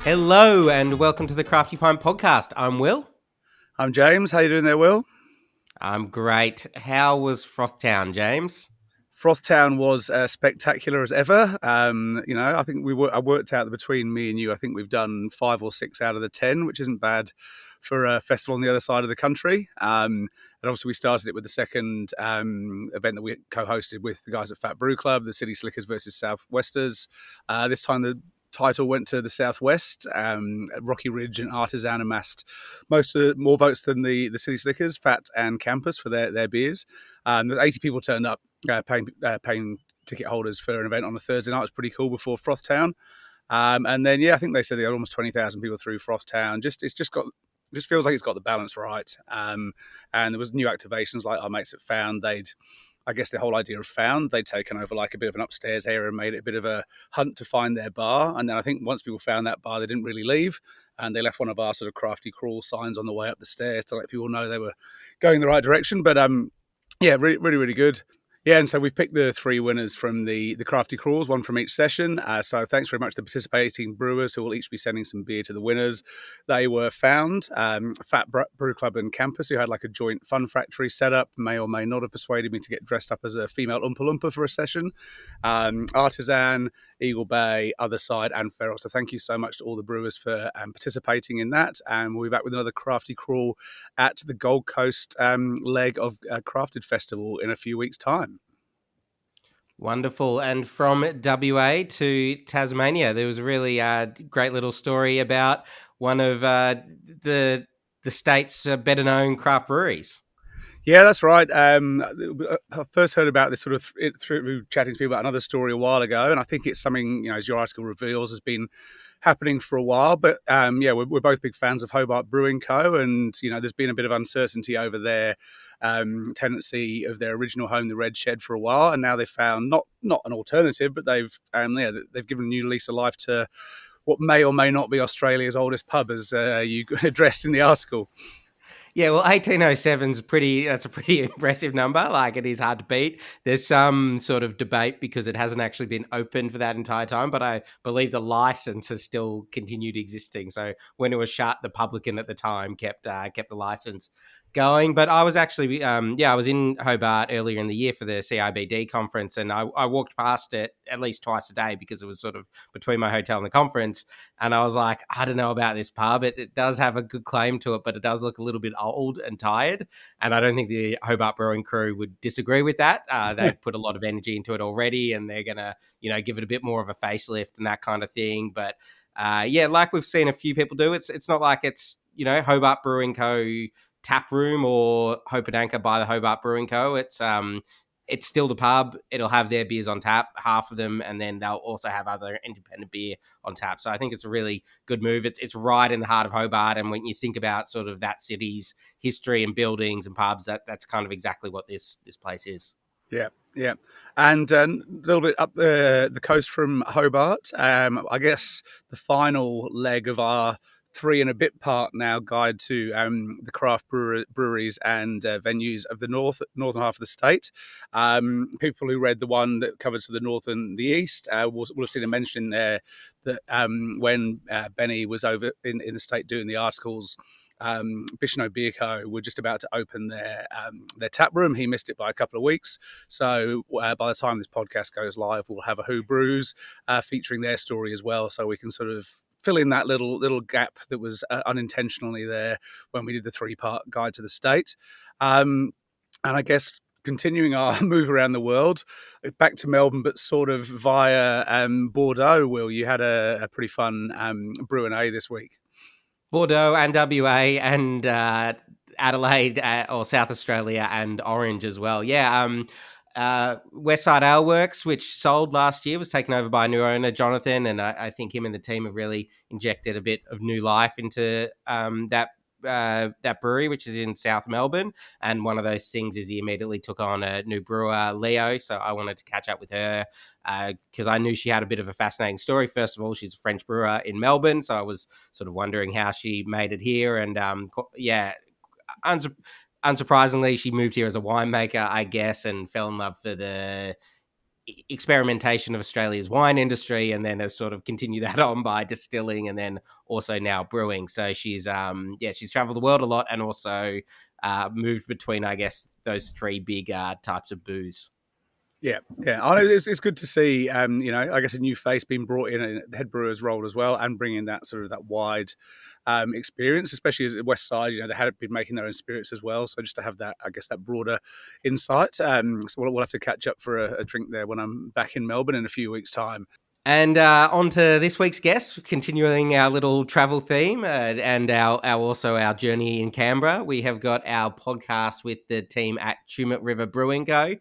Hello and welcome to the Crafty Pint Podcast. I'm Will. I'm James. How you doing there, Will? I'm great. How was Frothtown, James? Frothtown was spectacular as ever. I think I worked out that between me and you, I think we've done 5 or 6 out of the 10, which isn't bad for a festival on the other side of the country. And obviously, we started it with the second event that we co-hosted with the guys at Fat Brew Club, the City Slickers versus Southwesters. This time, the title went to the Southwest. Rocky Ridge and Artisan amassed more votes than the City Slickers, Fat and Campus for their beers. There's 80 people turned up, paying ticket holders for an event on a Thursday night. It was pretty cool before Frothtown. And then, I think they said they had almost 20,000 people through Frothtown. Just feels like it's got the balance right. And there was new activations like our mates at Found. I guess the whole idea of Found, they'd taken over like a bit of an upstairs area and made it a bit of a hunt to find their bar. And then I think once people found that bar, they didn't really leave. And they left one of our sort of crafty crawl signs on the way up the stairs to let people know they were going the right direction. But really, really, really good. Yeah, and so we've picked the 3 winners from the Crafty Crawls, one from each session. So thanks very much to the participating brewers who will each be sending some beer to the winners. They were Found, Fat Brew Club and Campus, who had like a joint fun factory set up, may or may not have persuaded me to get dressed up as a female Oompa Loompa for a session. Artisan, Eagle Bay, Other Side, and Feral. So thank you so much to all the brewers for participating in that. And we'll be back with another Crafty Crawl at the Gold Coast leg of Crafted Festival in a few weeks' time. Wonderful. And from WA to Tasmania, there was a really great little story about one of the state's better known craft breweries. Yeah, that's right. I first heard about this sort of through chatting to people about another story a while ago, and I think it's something, as your article reveals, has been happening for a while. But we're both big fans of Hobart Brewing Co., and there's been a bit of uncertainty over their tenancy of their original home, the Red Shed, for a while, and now they've found not an alternative, but they've given a new lease of life to what may or may not be Australia's oldest pub, as you addressed in the article. Yeah, well, 1807's that's a pretty impressive number. Like, it is hard to beat. There's some sort of debate because it hasn't actually been open for that entire time, but I believe the license has still continued existing. So when it was shut, the publican at the time kept the license going. But I was actually, I was in Hobart earlier in the year for the CIBD conference, and I walked past it at least twice a day because it was sort of between my hotel and the conference. And I was like, I don't know about this pub. It does have a good claim to it, but it does look a little bit old and tired. And I don't think the Hobart Brewing crew would disagree with that. They've put a lot of energy into it already, and they're going to, give it a bit more of a facelift and that kind of thing. But like we've seen a few people do, it's not like it's, Hobart Brewing Co. tap room or Hope and Anchor by the Hobart Brewing Co. It's still the pub. It'll have their beers on tap, half of them, and then they'll also have other independent beer on tap. So I think it's a really good move. It's right in the heart of Hobart, and when you think about sort of that city's history and buildings and pubs, that's kind of exactly what this place is. Yeah. And a little bit up the coast from Hobart, I guess the final leg of our 3 and a bit part now guide to the craft breweries and venues of the northern half of the state. People who read the one that covers the north and the east will have seen a mention there that when Benny was over in the state doing the articles, Bishno Beer Co. were just about to open their tap room. He missed it by a couple of weeks. So by the time this podcast goes live, we'll have a Who Brews featuring their story as well. So we can sort of fill in that little gap that was unintentionally there when we did the 3-part guide to the state. And I guess continuing our move around the world, back to Melbourne, but sort of via Bordeaux. Will, you had a pretty fun Brew&A this week? Bordeaux and WA and Adelaide or South Australia and Orange as well. Yeah. Westside Ale Works, which sold last year, was taken over by a new owner, Jonathan, and I think him and the team have really injected a bit of new life into that brewery, which is in South Melbourne. And one of those things is he immediately took on a new brewer, Leo. So I wanted to catch up with her because I knew she had a bit of a fascinating story. First of all, she's a French brewer in Melbourne, so I was sort of wondering how she made it here. And unsurprisingly, she moved here as a winemaker, I guess, and fell in love for the experimentation of Australia's wine industry, and then has sort of continued that on by distilling and then also now brewing. So she's she's traveled the world a lot, and also moved between, I guess, those three big types of booze. Yeah. I know it's good to see, I guess a new face being brought in the head brewer's role as well, and bringing that sort of that wide experience, especially as West Side. They had been making their own spirits as well, so just to have that, I guess, that broader insight. So we'll have to catch up for a drink there when I'm back in Melbourne in a few weeks' time. And on to this week's guest, continuing our little travel theme and our journey in Canberra. We have got our podcast with the team at Tumut River Brewing Co.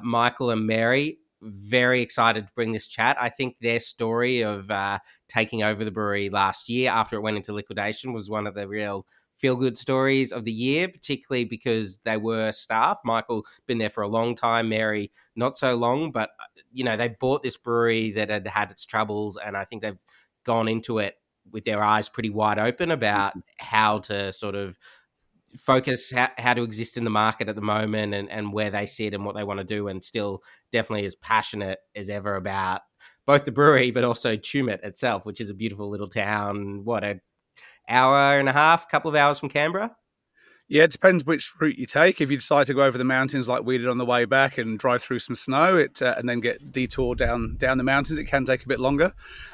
Michael and Mary, very excited to bring this chat. I think their story of taking over the brewery last year after it went into liquidation was one of the real feel-good stories of the year, particularly because they were staff. Michael, been there for a long time. Mary, not so long, but they bought this brewery that had its troubles, and I think they've gone into it with their eyes pretty wide open about how to sort of focus, how to exist in the market at the moment, and where they sit and what they want to do, and still definitely as passionate as ever about both the brewery but also Tumut itself, which is a beautiful little town, an hour and a half, couple of hours from Canberra. Yeah, it depends which route you take. If you decide to go over the mountains like we did on the way back and drive through some snow, and then get detour down the mountains, it can take a bit longer.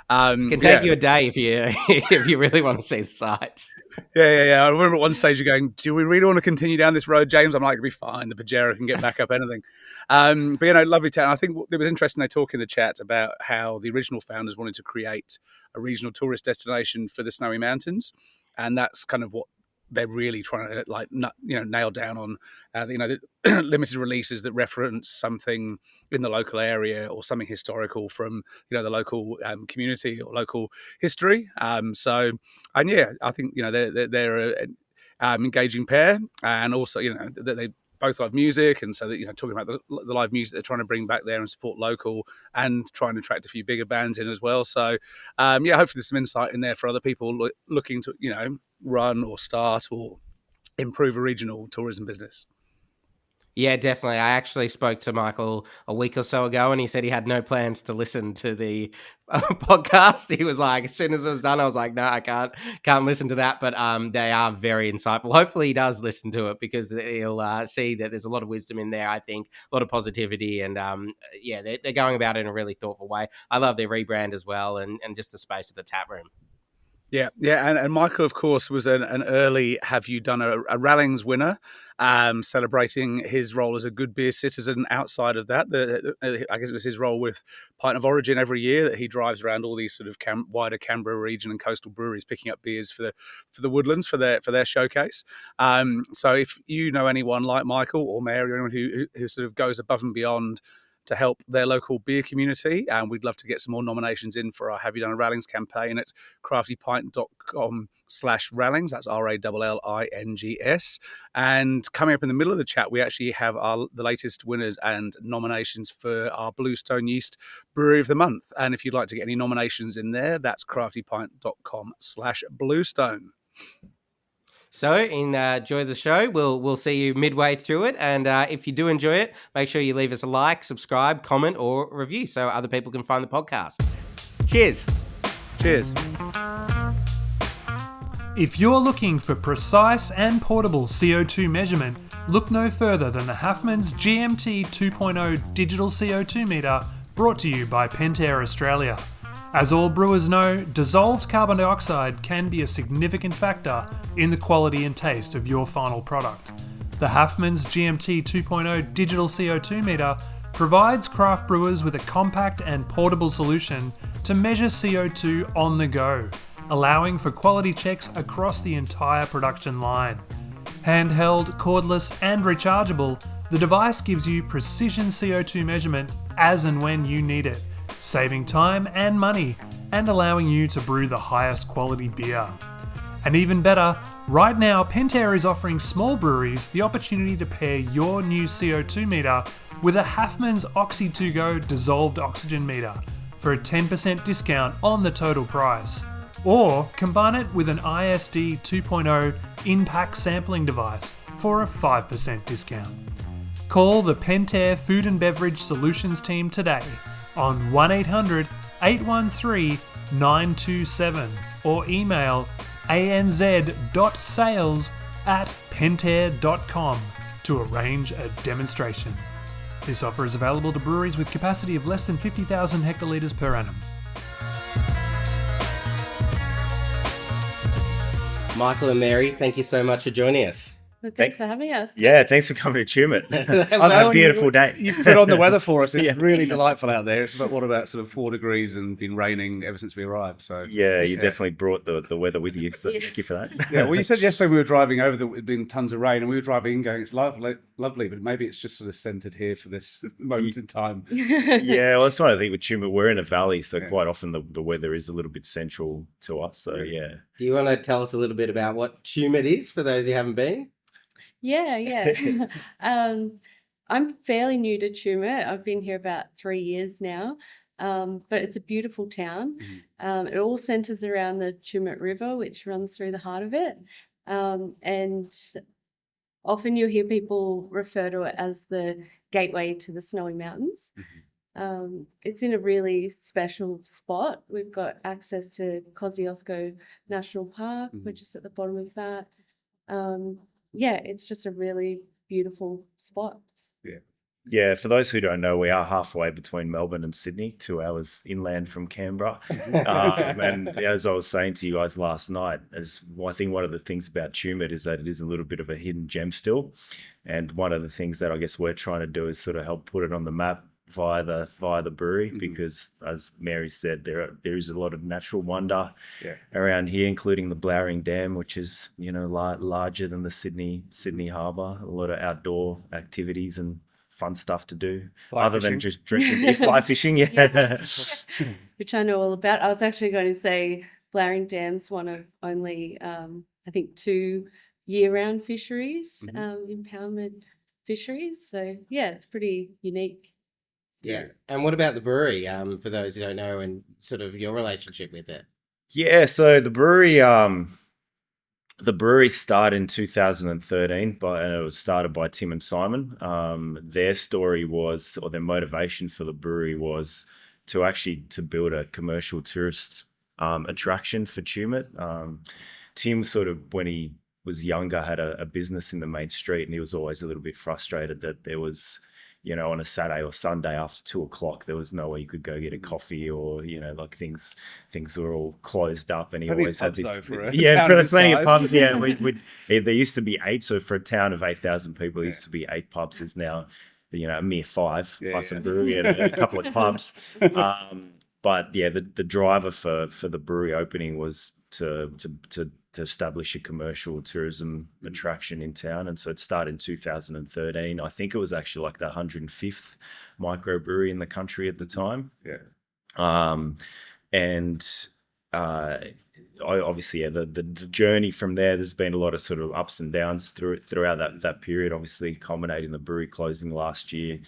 It can take you a day if you really want to see the sights. Yeah. I remember at one stage you're going, do we really want to continue down this road, James? I'm like, it'll be fine. The Pajero can get back up anything. But lovely town. I think it was interesting. They talk in the chat about how the original founders wanted to create a regional tourist destination for the Snowy Mountains, and that's kind of what they're really trying to nail down on, the limited releases that reference something in the local area or something historical from the local community or local history. I think they're an engaging pair, and also that they both love music, and so that talking about the live music they're trying to bring back there and support local, and try and attract a few bigger bands in as well. So hopefully there's some insight in there for other people looking to run or start or improve a regional tourism business. Yeah, definitely. I actually spoke to Michael a week or so ago, and he said he had no plans to listen to the podcast. He was like, as soon as it was done, I was like, no, I can't listen to that. But they are very insightful. Hopefully he does listen to it, because he'll see that there's a lot of wisdom in there, I think, a lot of positivity. And they're going about it in a really thoughtful way. I love their rebrand as well, and just the space of the tap room. Yeah, and Michael, of course, was an early Have You Done a Rallings winner, celebrating his role as a good beer citizen outside of that. I guess it was his role with Pint of Origin every year, that he drives around all these sort of wider Canberra region and coastal breweries, picking up beers for the Woodlands for their showcase. So if you know anyone like Michael or Mary, or anyone who sort of goes above and beyond to help their local beer community, and we'd love to get some more nominations in for our Have You Done a Rallings campaign at craftypint.com/Rallings. That's RALLINGS. And coming up in the middle of the chat, we actually have the latest winners and nominations for our Bluestone Yeast Brewery of the Month. And if you'd like to get any nominations in there, that's craftypint.com/Bluestone. So enjoy the show. We'll see you midway through it. And if you do enjoy it, make sure you leave us a like, subscribe, comment, or review so other people can find the podcast. Cheers. Cheers. If you're looking for precise and portable CO2 measurement, look no further than the Halfmans GMT 2.0 digital CO2 meter, brought to you by Pentair Australia. As all brewers know, dissolved carbon dioxide can be a significant factor in the quality and taste of your final product. The Halfmans GMT 2.0 digital CO2 meter provides craft brewers with a compact and portable solution to measure CO2 on the go, allowing for quality checks across the entire production line. Handheld, cordless, and rechargeable, the device gives you precision CO2 measurement as and when you need it, saving time and money, and allowing you to brew the highest quality beer. And even better, right now Pentair is offering small breweries the opportunity to pair your new CO2 meter with a Halfmans Oxy2Go dissolved oxygen meter for a 10% discount on the total price. Or combine it with an ISD 2.0 in-pack sampling device for a 5% discount. Call the Pentair Food and Beverage Solutions team today on 1800 813 927 or email anz.sales@pentair.com to arrange a demonstration. This offer is available to breweries with capacity of less than 50,000 hectolitres per annum. Michael and Mary, thank you so much for joining us. Well, thanks for having us. Yeah, thanks for coming to Tumut. Well, A beautiful day. You've put on the weather for us. It's Yeah. really delightful out there. It's about, what about sort of 4 degrees and been raining ever since we arrived. So Yeah, you definitely brought the weather with you, so thank you for that. yeah. Well, you said yesterday we were driving over, it'd been tons of rain, and we were driving in going, it's lovely, but maybe it's just sort of centered here for this moment in time. Yeah, well, that's one of the things with Tumut. We're in a valley, so quite often the weather is a little bit central to us. So yeah. Do you want to tell us a little bit about what Tumut is for those who haven't been? Yeah. I'm fairly new to Tumut. I've been here about 3 years now, but it's a beautiful town. It all centres around the Tumut River, which runs through the heart of it. And often you'll hear people refer to it as the gateway to the Snowy Mountains. It's in a really special spot. We've got access to Kosciuszko National Park, which is at the bottom of that. Yeah, it's just a really beautiful spot. Yeah, for those who don't know, we are halfway between Melbourne and Sydney, 2 hours inland from Canberra. And as I was saying to you guys last night, I think one of the things about Tumut is that it is a little bit of a hidden gem still. And one of the things that I guess we're trying to do is sort of help put it on the map via the brewery, because as Mary said, there is a lot of natural wonder around here, including the Blowering Dam, which is larger than the Sydney Harbour. A lot of outdoor activities and fun stuff to do than just drinking. Fly fishing, Which I know all about. I was actually going to say Blowering Dam's one of only I think 2 year-round fisheries, impoundment fisheries. So yeah, it's pretty unique. Yeah. And what about the brewery, for those who don't know, and sort of your relationship with it? Yeah, so the brewery started in 2013, and it was started by Tim and Simon. Their story was, or their motivation for the brewery was to build a commercial tourist attraction for Tumut. Tim sort of, when he was younger, had a business in the main street, and he was always a little bit frustrated that there was, on a Saturday or Sunday after 2:00, there was nowhere you could go get a coffee, or like things were all closed up, and he Plenty always of had pubs, this. though, for a Yeah, town for of plenty of his pubs. size. Yeah, there used to be 8. So for a town of 8,000 people, there used to be 8 pubs. There's now, a mere 5 plus a brewery and a couple of clubs. But yeah, the driver for the brewery opening was to establish a commercial tourism attraction in town. And so it started in 2013. I think it was actually like the 105th microbrewery in the country at the time. Obviously, the journey from there's been a lot of sort of ups and downs throughout that period, obviously culminating the brewery closing last year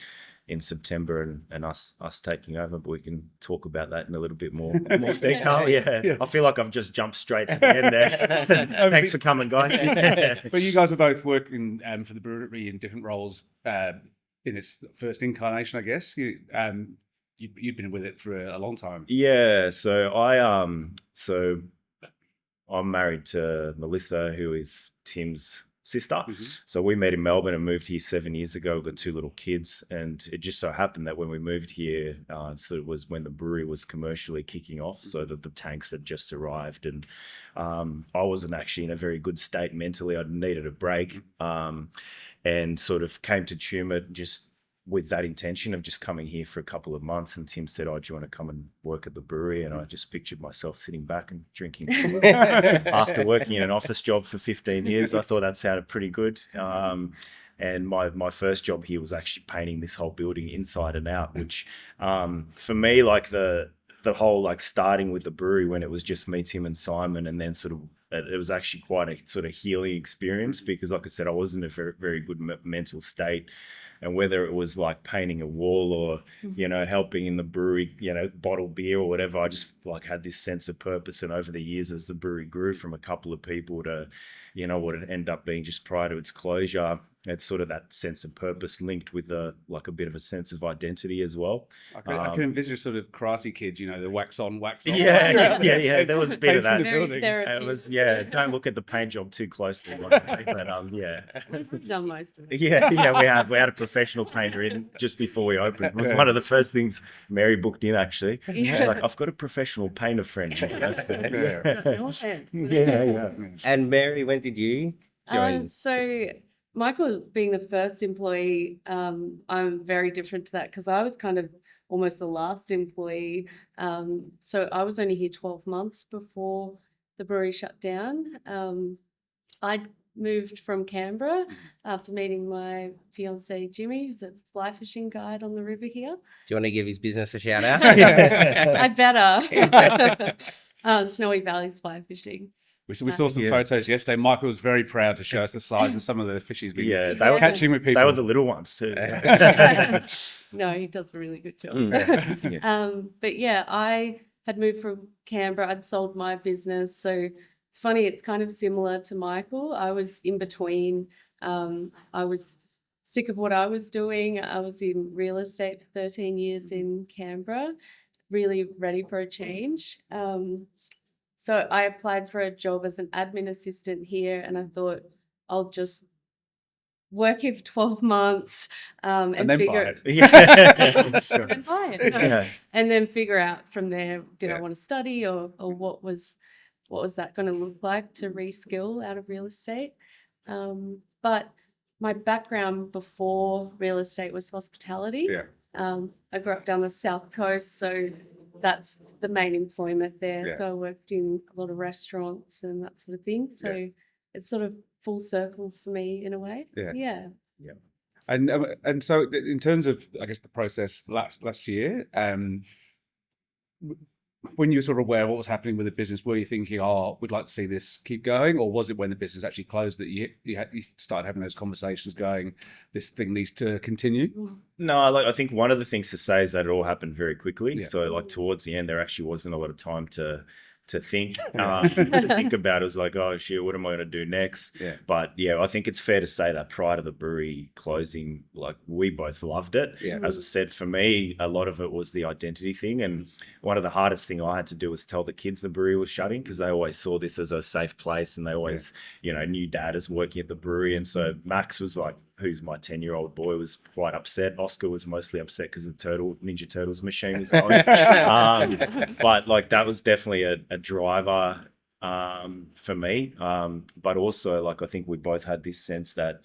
in September and us taking over, but we can talk about that in a little bit more detail. Yeah. I feel like I've just jumped straight to the end there. Thanks for coming, guys. But you guys are both working for the brewery in different roles in its first incarnation, I guess. You've been with it for a long time. Yeah, so I'm married to Melissa, who is Tim's sister. So we met in Melbourne and moved here 7 years ago. We've got 2 little kids, and it just so happened that when we moved here, so it was when the brewery was commercially kicking off, so that the tanks had just arrived, and I wasn't actually in a very good state mentally. I needed a break, and sort of came to Tumut just with that intention of just coming here for a couple of months. And Tim said, "Oh, do you want to come and work at the brewery?" And I just pictured myself sitting back and drinking after working in an office job for 15 years. I thought that sounded pretty good. And my first job here was actually painting this whole building inside and out, which for me, like the whole like starting with the brewery when it was just me, Tim and Simon, and then sort of it was actually quite a sort of healing experience, because like I said, I was in a very, very good mental state. And whether it was like painting a wall or, helping in the brewery, bottle beer or whatever, I just like had this sense of purpose. And over the years, as the brewery grew from a couple of people to, what it ended up being just prior to its closure, it's sort of that sense of purpose linked with a bit of a sense of identity as well. I can envision sort of Karate Kid, the wax on, wax off. Yeah. There was a bit of that. Very therapeutic. It was, don't look at the paint job too closely. But yeah. We've done most of it. Yeah, we had a professional painter in just before we opened. It was one of the first things Mary booked in, actually. She's like, I've got a professional painter friend. That's fair. No offense. Yeah. And Mary, when did you join? So Michael being the first employee, I'm very different to that because I was kind of almost the last employee. So I was only here 12 months before the brewery shut down. I moved from Canberra after meeting my fiance Jimmy, who's a fly fishing guide on the river here. Do you want to give his business a shout out? I better. Snowy Valley's fly fishing. We saw some photos yesterday. Michael was very proud to show us the size of some of the fish he's been They were catching with people. They were the little ones too. No, he does a really good job. But yeah, I had moved from Canberra. I'd sold my business. So it's funny, it's kind of similar to Michael. I was in between. I was sick of what I was doing. I was in real estate for 13 years in Canberra, really ready for a change. So I applied for a job as an admin assistant here, and I thought I'll just work here for 12 months and then figure buy it. and buy it. No. And then figure out from there, did I want to study or what was that going to look like to reskill out of real estate? But my background before real estate was hospitality. I grew up down the South Coast, so that's the main employment there. So I worked in a lot of restaurants and that sort of thing. So it's sort of full circle for me in a way. Yeah. And so in terms of, I guess, the process last year, when you were sort of aware of what was happening with the business, were you thinking, we'd like to see this keep going? Or was it when the business actually closed that you started having those conversations going, this thing needs to continue? No, I think one of the things to say is that it all happened very quickly. So towards the end, there actually wasn't a lot of time to think about. It was like, oh shit, what am I going to do next? But I think it's fair to say that prior to the brewery closing, we both loved it. As I said, for me, a lot of it was the identity thing, and one of the hardest thing I had to do was tell the kids the brewery was shutting, because they always saw this as a safe place, and they always knew dad is working at the brewery. And so Max was like, who's my 10-year-old boy, was quite upset. Oscar was mostly upset because the Ninja Turtles machine was going. But that was definitely a driver for me. But also, I think we both had this sense that,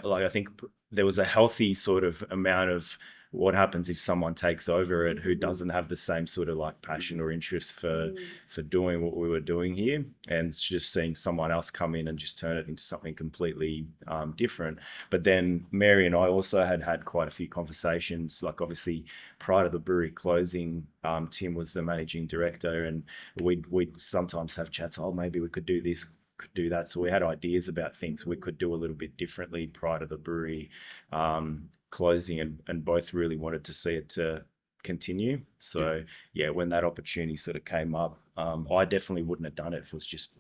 I think there was a healthy sort of amount of what happens if someone takes over it who doesn't have the same sort of passion or interest for doing what we were doing here, and it's just seeing someone else come in and just turn it into something completely different. But then Mary and I also had quite a few conversations, obviously prior to the brewery closing, Tim was the managing director, and we'd sometimes have chats, maybe we could do this, could do that. So we had ideas about things we could do a little bit differently prior to the brewery closing, and both really wanted to see it to continue. So when that opportunity sort of came up, I definitely wouldn't have done it if it was just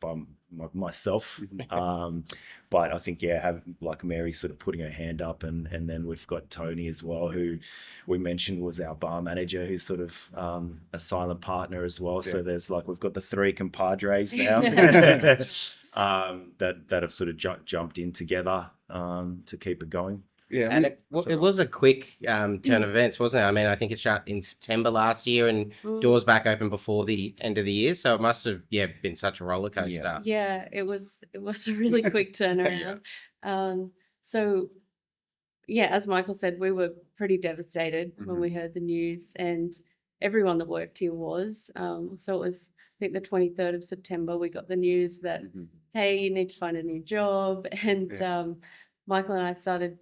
by myself. But I think have Mary sort of putting her hand up, and then we've got Tony as well, who we mentioned was our bar manager, who's sort of a silent partner as well. So there's we've got the three compadres now that have sort of jumped in together to keep it going. And it was a quick turn of events, wasn't it? I mean, I think it shut in September last year, and doors back open before the end of the year. So it must have been such a roller coaster. Yeah, it was a really quick turnaround. So as Michael said, we were pretty devastated when we heard the news, and everyone that worked here was. So it was, I think, the 23rd of September, we got the news that, hey, you need to find a new job. And Michael and I started.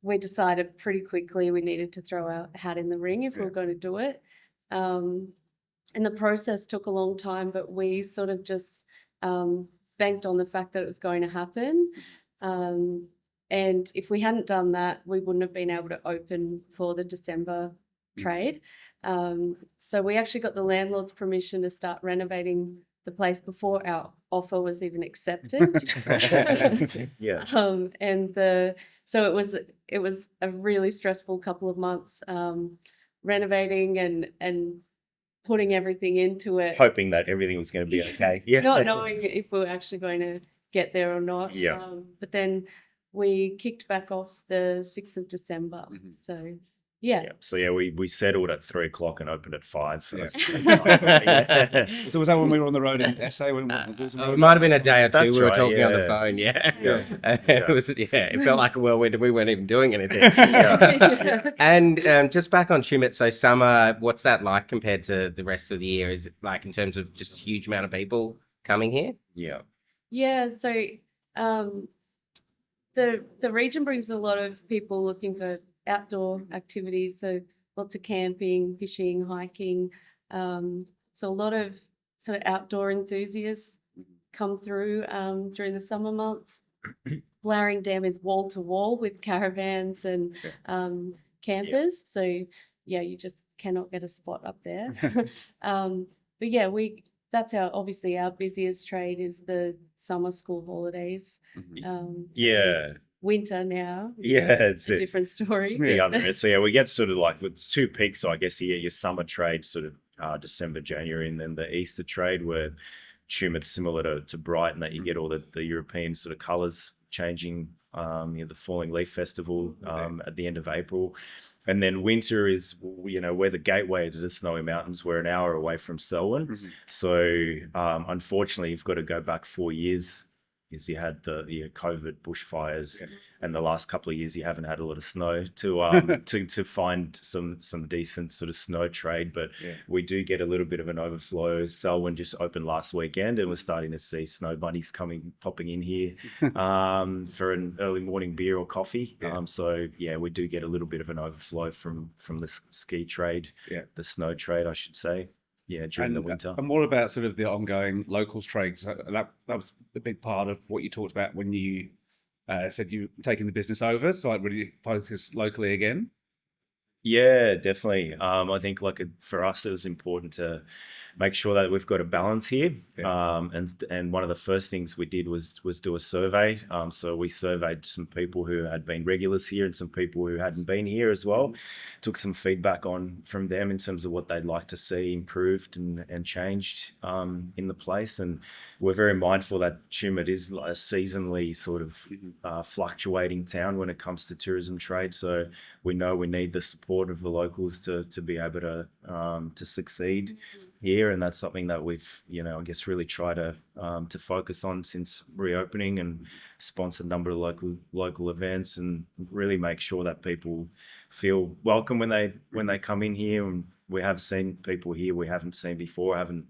We decided pretty quickly we needed to throw our hat in the ring if we were going to do it. And the process took a long time, but we sort of just banked on the fact that it was going to happen. And if we hadn't done that, we wouldn't have been able to open for the December trade. So we actually got the landlord's permission to start renovating the place before our offer was even accepted. Yeah. So it was a really stressful couple of months, renovating and putting everything into it, Hoping that everything was going to be okay. Yeah. not knowing if we were actually going to get there or not. Yeah. But then we kicked back off the 6th of December. So yeah. Yeah. So yeah, we settled at 3:00 and opened at 5. Yeah. Yeah. So was that when we were on the road in SA? It might have been a day or two. That's We were right, talking on the yeah. phone. Yeah, Yeah. It was. Yeah, it felt like a whirlwind. We weren't even doing anything. And just back on Tumut, so summer, what's that like compared to the rest of the year? Is it like in terms of just a huge amount of people coming here? Yeah. Yeah, so the region brings a lot of people looking for outdoor activities, so lots of camping, fishing, hiking. So a lot of sort of outdoor enthusiasts come through during the summer months. Blowering Dam is wall to wall with caravans and campers. So yeah, you just cannot get a spot up there. But yeah, that's obviously our busiest trade is the summer school holidays. Yeah. Winter now. Yeah, it's a different story. Yeah. So yeah, we get sort of like with 2 peaks. So I guess your summer trade sort of December, January, and then the Easter trade where Tumut's similar to Brighton, that you get all the European sort of colours changing. The Falling Leaf Festival at the end of April. And then winter is, we're the gateway to the Snowy Mountains. We're an hour away from Selwyn. So unfortunately, you've got to go back 4 years. Is you had the COVID bushfires, and the last couple of years you haven't had a lot of snow to find some decent sort of snow trade. But we do get a little bit of an overflow. Selwyn just opened last weekend, and we're starting to see snow bunnies popping in here for an early morning beer or coffee. So yeah, we do get a little bit of an overflow from the ski trade, the snow trade, I should say. Yeah, during the winter. And more about sort of the ongoing locals trade. So that was a big part of what you talked about when you said you were taking the business over. So like really focus locally again. Yeah, definitely. I think for us, it was important to make sure that we've got a balance here. And one of the first things we did was do a survey. So we surveyed some people who had been regulars here and some people who hadn't been here as well. Took some feedback from them in terms of what they'd like to see improved and changed in the place. And we're very mindful that Tumut is a seasonally sort of fluctuating town when it comes to tourism trade. So we know we need the support of the locals to be able to succeed here, and that's something that we've I guess really tried to focus on since reopening, and sponsor a number of local events, and really make sure that people feel welcome when they come in here. And we have seen people here we haven't seen before, haven't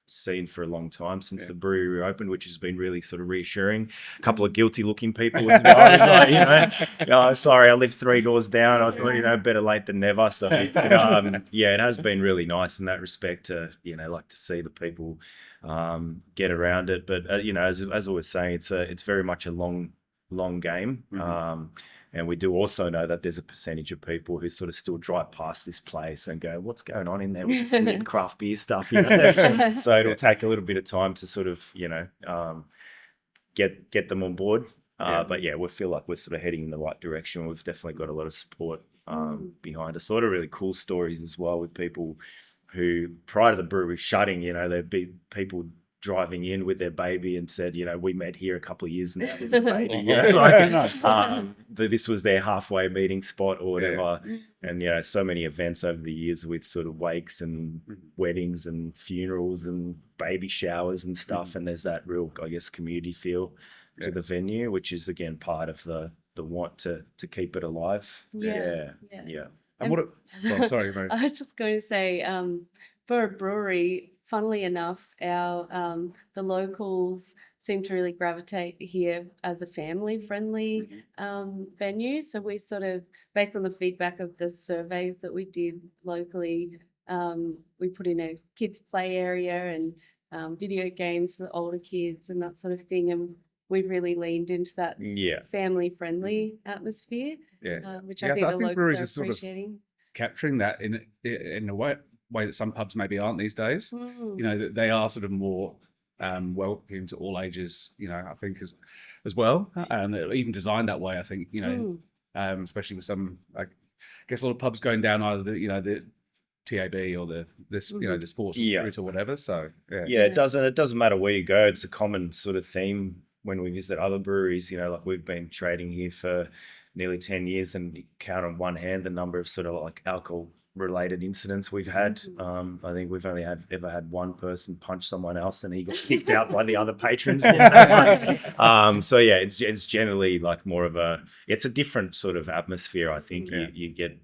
seen for a long time since the brewery reopened, which has been really sort of reassuring. A couple of guilty looking people as well. Sorry, I live 3 doors down. I thought, better late than never. So it has been really nice in that respect to, like to see the people get around it. But as I was saying, it's very much a long game. And we do also know that there's a percentage of people who sort of still drive past this place and go, what's going on in there with this weird craft beer stuff? So it'll take a little bit of time to sort of, get them on board. But yeah, we feel like we're sort of heading in the right direction. We've definitely got a lot of support behind us. A lot of really cool stories as well with people who, prior to the brewery shutting, there'd be people driving in with their baby and said, we met here a couple of years now, there's a baby. This was their halfway meeting spot or whatever. And so many events over the years with sort of wakes and weddings and funerals and baby showers and stuff. And there's that real, I guess, community feel to the venue, which is again part of the want to keep it alive. Yeah. And sorry, Mary. I was just going to say, for a brewery, funnily enough, the locals seem to really gravitate here as a family-friendly venue. So we sort of, based on the feedback of the surveys that we did locally, we put in a kids' play area and video games for older kids and that sort of thing. And we've really leaned into that family-friendly atmosphere, which I think the locals are appreciating. Capturing that in a way that some pubs maybe aren't these days. They are sort of more welcoming to all ages, I think as well, and even designed that way. I think, especially with some, I guess a lot of pubs going down either the TAB or the sports route or whatever. So it doesn't matter where you go. It's a common sort of theme when we visit other breweries. Like we've been trading here for nearly 10 years, and you count on one hand the number of sort of like alcohol related incidents we've had. I think we've only ever had one person punch someone else and he got kicked out by the other patrons. So yeah, it's generally like more of it's a different sort of atmosphere. I think you get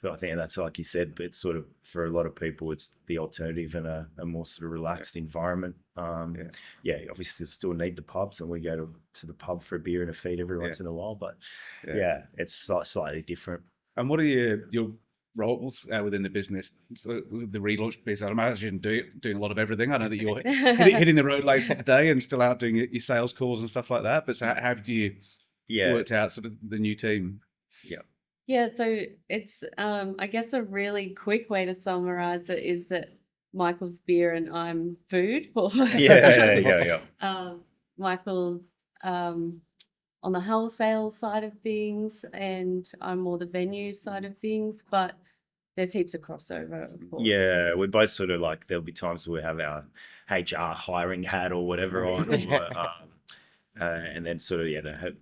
I think that's like you said, but it's sort of, for a lot of people, it's the alternative and a more sort of relaxed environment. Obviously still need the pubs, and we go to the pub for a beer and a feed every once in a while, but it's slightly different. And what are your roles within the business, the relaunch business? I imagine doing a lot of everything. I know that you're hitting the road later today and still out doing your sales calls and stuff like that. But so how have you worked out sort of the new team? Yeah, so it's I guess a really quick way to summarize it is that Michael's beer and I'm food. Michael's on the wholesale side of things, and I'm more the venue side of things, but there's heaps of crossover, of course. Yeah, we're both sort of like, there'll be times where we have our HR hiring hat or whatever on, and then sort of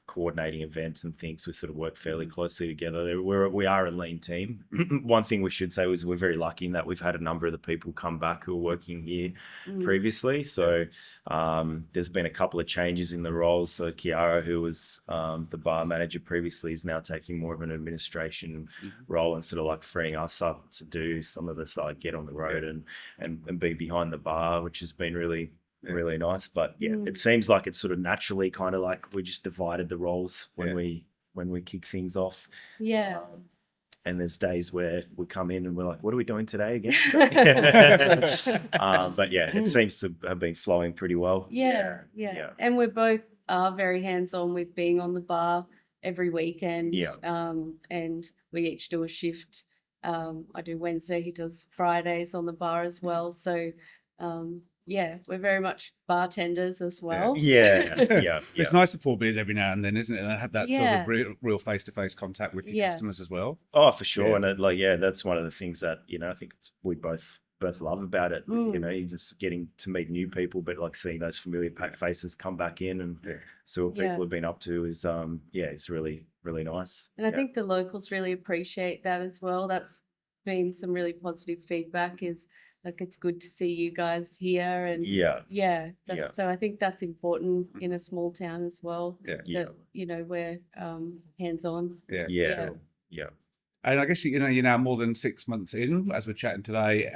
coordinating events and things. We sort of work fairly closely together. We are a lean team. One thing we should say is we're very lucky in that we've had a number of the people come back who were working here previously. So there's been a couple of changes in the roles. So Kiara, who was the bar manager previously, is now taking more of an administration role and sort of like freeing us up to do some of this, like get on the road and be behind the bar, which has been really nice. But it seems like it's sort of naturally kind of like we just divided the roles when we kick things off. And there's days where we come in and we're like, what are we doing today again? But it seems to have been flowing pretty well. And we both are very hands-on with being on the bar every weekend. And we each do a shift. I do Wednesday, he does Fridays on the bar as well. So we're very much bartenders as well. It's nice to pour beers every now and then, isn't it? And have that sort of real face-to-face contact with your customers as well. Oh, for sure. And that's one of the things that, I think we both love about it. You're just getting to meet new people, but like seeing those familiar faces come back in and see what people have been up to is, it's really, really nice. And I think the locals really appreciate that as well. That's been some really positive feedback, is like, it's good to see you guys here. And so I think that's important in a small town as well, that, we're hands-on. And I guess, you're now more than 6 months in, as we're chatting today,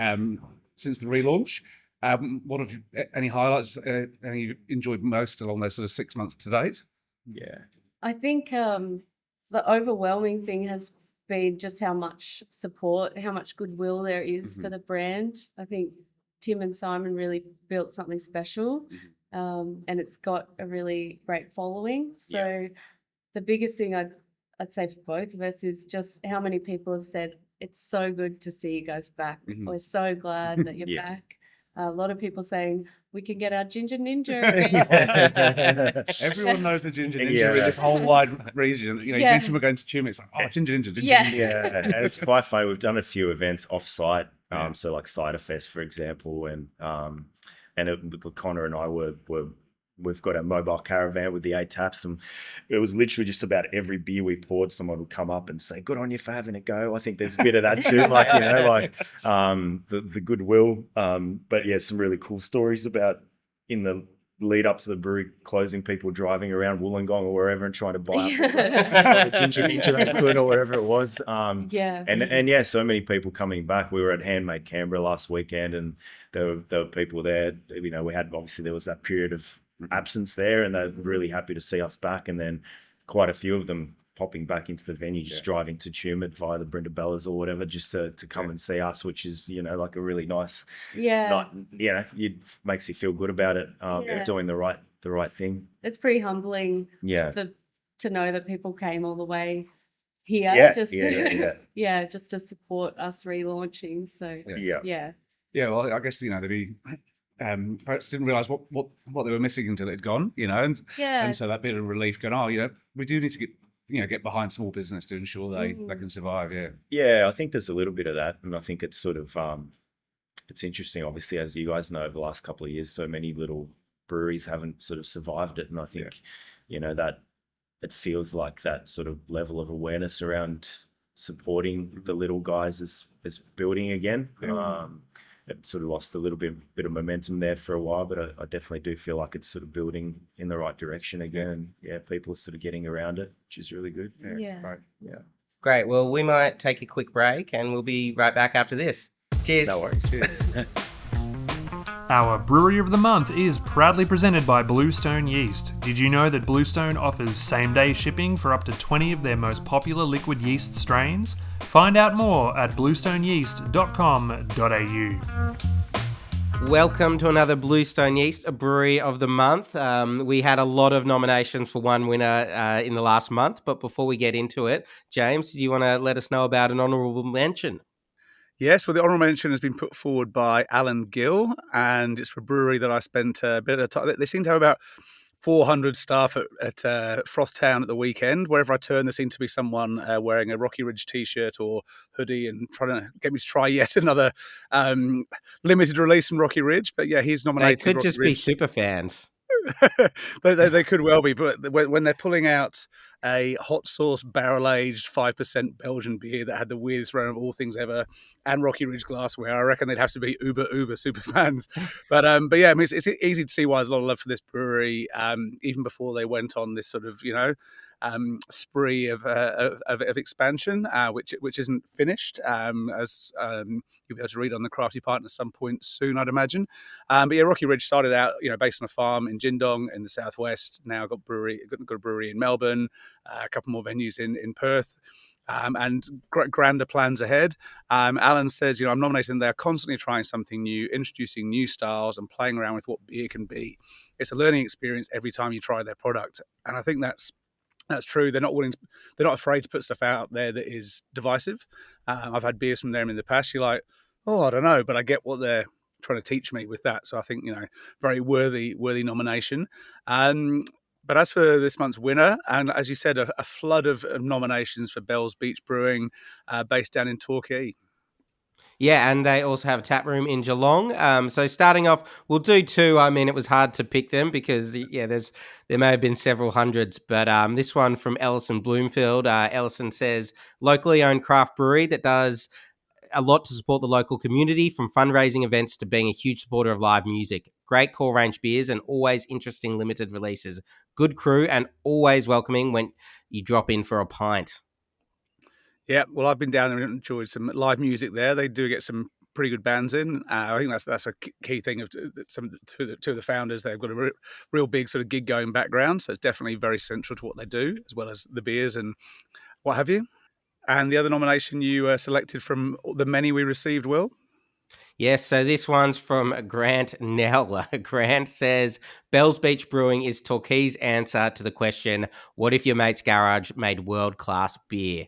since the relaunch. What have any highlights, any you enjoyed most along those sort of 6 months to date? I think the overwhelming thing has been just how much support, how much goodwill there is for the brand. I think Tim and Simon really built something special, and it's got a really great following. So the biggest thing I'd say for both of us is just how many people have said, it's so good to see you guys back. We're so glad that you're back. A lot of people saying, we can get our Ginger Ninja. Everyone knows the Ginger Ninja in this whole wide region. You mentioned we're going to Tumut, it's like, Ginger Ninja. And it's quite funny. We've done a few events off-site, so like Cider Fest, for example, and Connor and I we've got a mobile caravan with the 8 taps, and it was literally just about every beer we poured, someone would come up and say, good on you for having a go. I think there's a bit of that too, the goodwill. But some really cool stories about in the lead up to the brewery closing, people driving around Wollongong or wherever and trying to buy up the Ginger Ninja they could or whatever it was. And so many people coming back. We were at Handmade Canberra last weekend, and there were people there. We had, obviously there was that period of absence there, and they're really happy to see us back, and then quite a few of them popping back into the venue, just driving to Tumut via the Brindabellas or whatever, just to come and see us, which is like a really nice night. It makes you feel good about it, doing the right thing. It's pretty humbling to know that people came all the way here just to support us relaunching. So Yeah, well, I guess they perhaps didn't realise what they were missing until it had gone, and Yeah. so that bit of relief going, we do need to get behind small business to ensure they can survive. Yeah. Yeah, I think there's a little bit of that, and I think it's sort of it's interesting. Obviously, as you guys know, over the last couple of years, so many little breweries haven't sort of survived it, and I think that it feels like that sort of level of awareness around supporting the little guys is building again. It sort of lost a little bit of momentum there for a while, but I definitely do feel like it's sort of building in the right direction again. Yeah, people are sort of getting around it, which is really good. Yeah. Right. Yeah. Great. Well, we might take a quick break and we'll be right back after this. Cheers. No worries. Our Brewery of the Month is proudly presented by Bluestone Yeast. Did you know that Bluestone offers same-day shipping for up to 20 of their most popular liquid yeast strains? Find out more at bluestoneyeast.com.au. Welcome to another Bluestone Yeast, a Brewery of the Month. We had a lot of nominations for one winner in the last month, but before we get into it, James, do you want to let us know about an honourable mention? Yes, well, the honourable mention has been put forward by Alan Gill, and it's for a brewery that I spent a bit of time. They seem to have about 400 staff at Frothtowne at the weekend. Wherever I turn, there seemed to be someone wearing a Rocky Ridge t-shirt or hoodie and trying to get me to try yet another limited release from Rocky Ridge. But yeah, he's nominated. They could Rocky just Ridge. be super fans. they could well be, but when they're pulling out a hot sauce barrel-aged 5% Belgian beer that had the weirdest run of all things ever and Rocky Ridge glassware, I reckon they'd have to be uber super fans. But yeah, I mean, it's easy to see why there's a lot of love for this brewery, even before they went on this sort of spree of expansion, which isn't finished, as you'll be able to read on the Crafty Pint at some point soon, I'd imagine. But yeah, Rocky Ridge started out, based on a farm in Jindong in the southwest. Now got a brewery in Melbourne, a couple more venues in Perth. And grander plans ahead. Alan says, I'm nominating. They're constantly trying something new, introducing new styles and playing around with what beer can be. It's a learning experience every time you try their product. And I think that's true. They're not afraid to put stuff out there that is divisive. I've had beers from them in the past. You're like, I don't know, but I get what they're trying to teach me with that. So I think, very worthy nomination. But as for this month's winner, and as you said, a flood of nominations for Bell's Beach Brewing, based down in Torquay. Yeah, and they also have a tap room in Geelong. So starting off, we'll do two. I mean, it was hard to pick them because, there may have been several hundreds. But this one from Ellison Bloomfield. Ellison says, locally owned craft brewery that does a lot to support the local community, from fundraising events to being a huge supporter of live music. Great core range beers and always interesting limited releases. Good crew and always welcoming when you drop in for a pint. Yeah, well, I've been down there and enjoyed some live music there. They do get some pretty good bands in. I think that's a key thing of two of the founders. They've got a real big sort of gig going background, so it's definitely very central to what they do, as well as the beers and what have you. And the other nomination you selected from the many we received, Will? Yes, so this one's from Grant Nell. Grant says, Bell's Beach Brewing is Torquay's answer to the question, what if your mate's garage made world-class beer?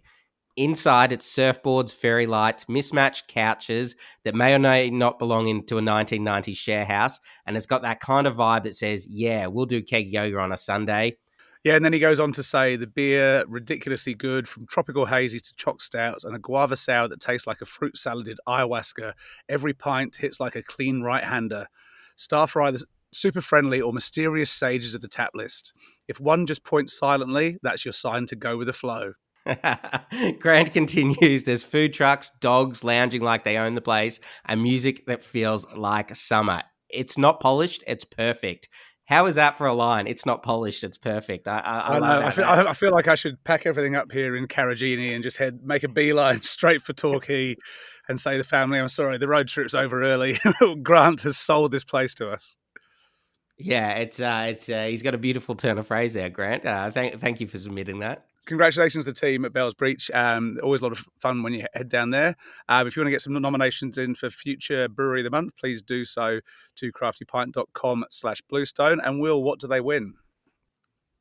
Inside, it's surfboards, fairy lights, mismatched couches that may or may not belong into a 1990s share house, and it's got that kind of vibe that says, yeah, we'll do keg yoga on a Sunday. Yeah, and then he goes on to say the beer, ridiculously good, from tropical hazies to choc stouts and a guava sour that tastes like a fruit saladed ayahuasca. Every pint hits like a clean right-hander. Staff are either super friendly or mysterious sages of the tap list. If one just points silently, that's your sign to go with the flow. Grant continues, there's food trucks, dogs lounging like they own the place, and music that feels like summer. It's not polished, it's perfect. How is that for a line? It's not polished, it's perfect. I love that. I feel like I should pack everything up here in Carragini and just make a beeline straight for Torquay and say to the family, I'm sorry, the road trip's over early. Grant has sold this place to us. Yeah, it's he's got a beautiful turn of phrase there, Grant. Thank you for submitting that. Congratulations to the team at Bell's Beach. Always a lot of fun when you head down there. If you want to get some nominations in for future Brewery of the Month, please do so to craftypint.com/Bluestone. And Will, what do they win?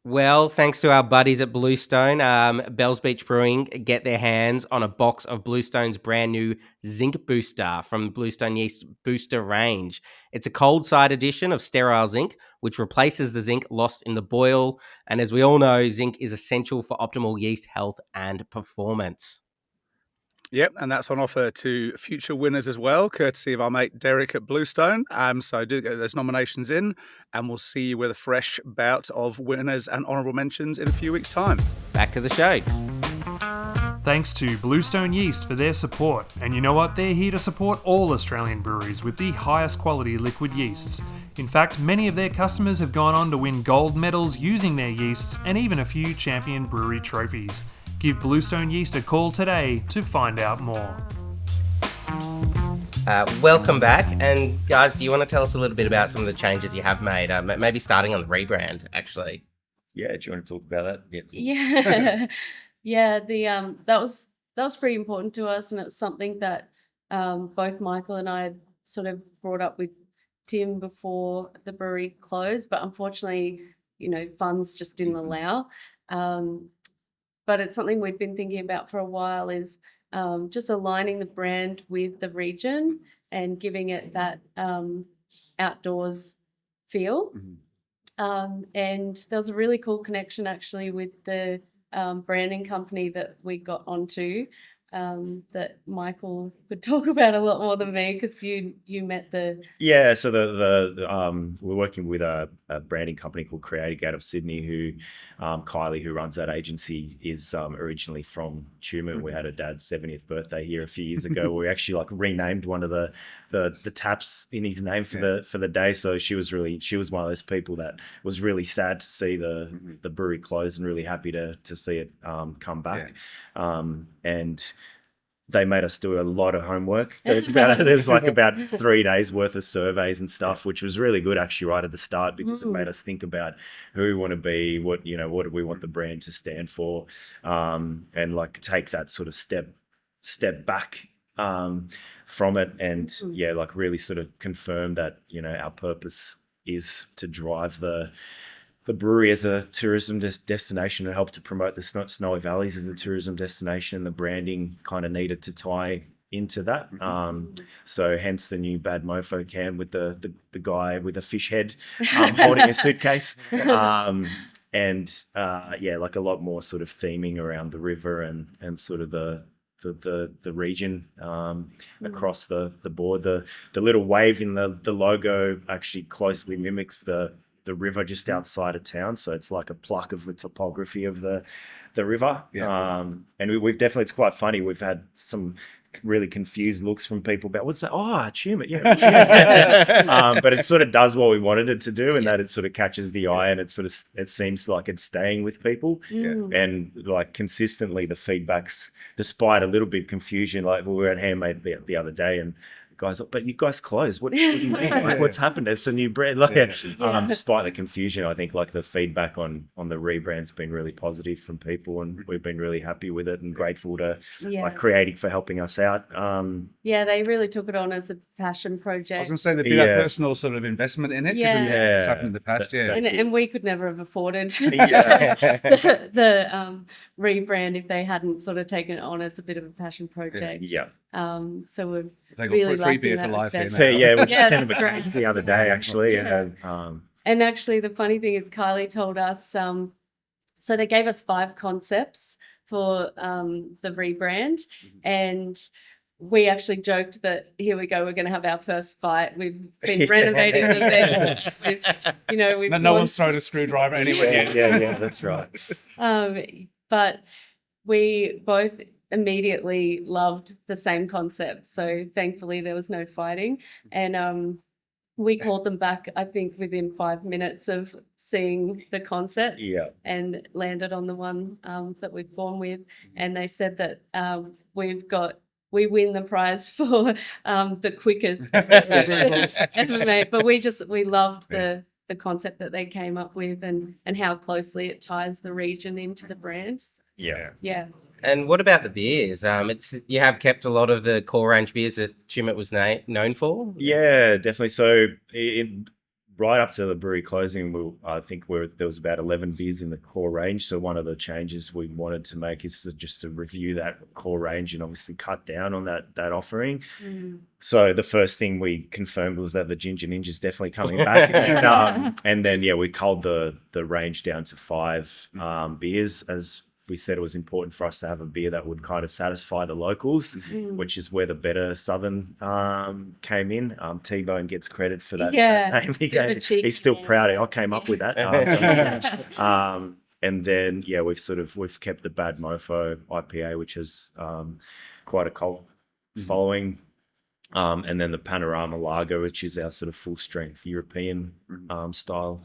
Well, thanks to our buddies at Bluestone, Bells Beach Brewing get their hands on a box of Bluestone's brand new Zinc Booster from Bluestone Yeast Booster range. It's a cold side edition of sterile zinc, which replaces the zinc lost in the boil. And as we all know, zinc is essential for optimal yeast health and performance. Yep, and that's on offer to future winners as well, courtesy of our mate Derek at Bluestone. So do get those nominations in, and we'll see you with a fresh bout of winners and honourable mentions in a few weeks' time. Back to the show. Thanks to Bluestone Yeast for their support. And you know what? They're here to support all Australian breweries with the highest quality liquid yeasts. In fact, many of their customers have gone on to win gold medals using their yeasts and even a few champion brewery trophies. Give Bluestone Yeast a call today to find out more. Welcome back. And guys, do you want to tell us a little bit about some of the changes you have made? Maybe starting on the rebrand, actually. Yeah, do you want to talk about that? Yeah. Yeah, that was pretty important to us, and it was something that both Michael and I had sort of brought up with Tim before the brewery closed, but unfortunately, funds just didn't allow. But it's something we'd been thinking about for a while, is just aligning the brand with the region and giving it that outdoors feel. Mm-hmm. And there was a really cool connection actually with the branding company that we got onto, that Michael could talk about a lot more than me, because you met the... Yeah, so we're working with a branding company called Creative out of Sydney, who Kylie, who runs that agency, is originally from Tumut. We had her dad's 70th birthday here a few years ago. We actually renamed one of the taps in his name for the day. So she was one of those people that was really sad to see the brewery close, and really happy to see it come back. Yeah. And they made us do a lot of homework. There's about 3 days worth of surveys and stuff, which was really good actually right at the start, because it made us think about who we want to be, what do we want the brand to stand for, and take that sort of step back from it, and really sort of confirm that our purpose is to drive the brewery as a tourism destination and help to promote the Snowy Valleys as a tourism destination. The branding kind of needed to tie into that. So hence the new Bad Mofo can with the guy with a fish head holding a suitcase. And a lot more sort of theming around the river and sort of the region across the board. The little wave in the logo actually closely mimics the river just outside of town, so it's like a pluck of the topography of the river. And we've definitely, it's quite funny, we've had some really confused looks from people about what's that? Tumut, but it sort of does what we wanted it to do, and that it sort of catches the eye, and it seems like it's staying with people. And consistently the feedbacks, despite a little bit of confusion, we were at Handmade the other day, and guys, but you guys closed. What do you mean? What's happened? It's a new brand. Despite the confusion, I think the feedback on the rebrand's been really positive from people, and we've been really happy with it and grateful to Creative for helping us out. They really took it on as a passion project. I was going to say there'd be that personal sort of investment in it, given what's happened in the past. And we could never have afforded the rebrand if they hadn't sort of taken it on as a bit of a passion project. So we're really free beer for life here. We just sent them a case the other day, actually. And actually, the funny thing is, Kylie told us, so they gave us 5 concepts for the rebrand, and we actually joked that here we go, we're going to have our first fight. We've been renovating the venue. We've no one's thrown a screwdriver anywhere yet. Yeah, that's right. But we both immediately loved the same concept, so thankfully there was no fighting, and we called them back, I think, within 5 minutes of seeing the concepts, and landed on the one that we've gone with, and they said that we win the prize for the quickest decision ever made. But we loved the concept that they came up with, and how closely it ties the region into the brand. Yeah. And what about the beers? You have kept a lot of the core range beers that Tumut was known for? Yeah, definitely. So right up to the brewery closing, I think there was about 11 beers in the core range. So one of the changes we wanted to make is to review that core range and obviously cut down on that offering. So the first thing we confirmed was that the Ginger Ninja is definitely coming back. And then, we culled the range down to 5 beers. As we said, it was important for us to have a beer that would kind of satisfy the locals, which is where the better Southern came in. T-Bone gets credit for that. Yeah, name. He's still proud. I came up with that. And then, we've kept the Bad Mofo IPA, which is quite a cult following. And then the Panorama Lager, which is our sort of full strength European style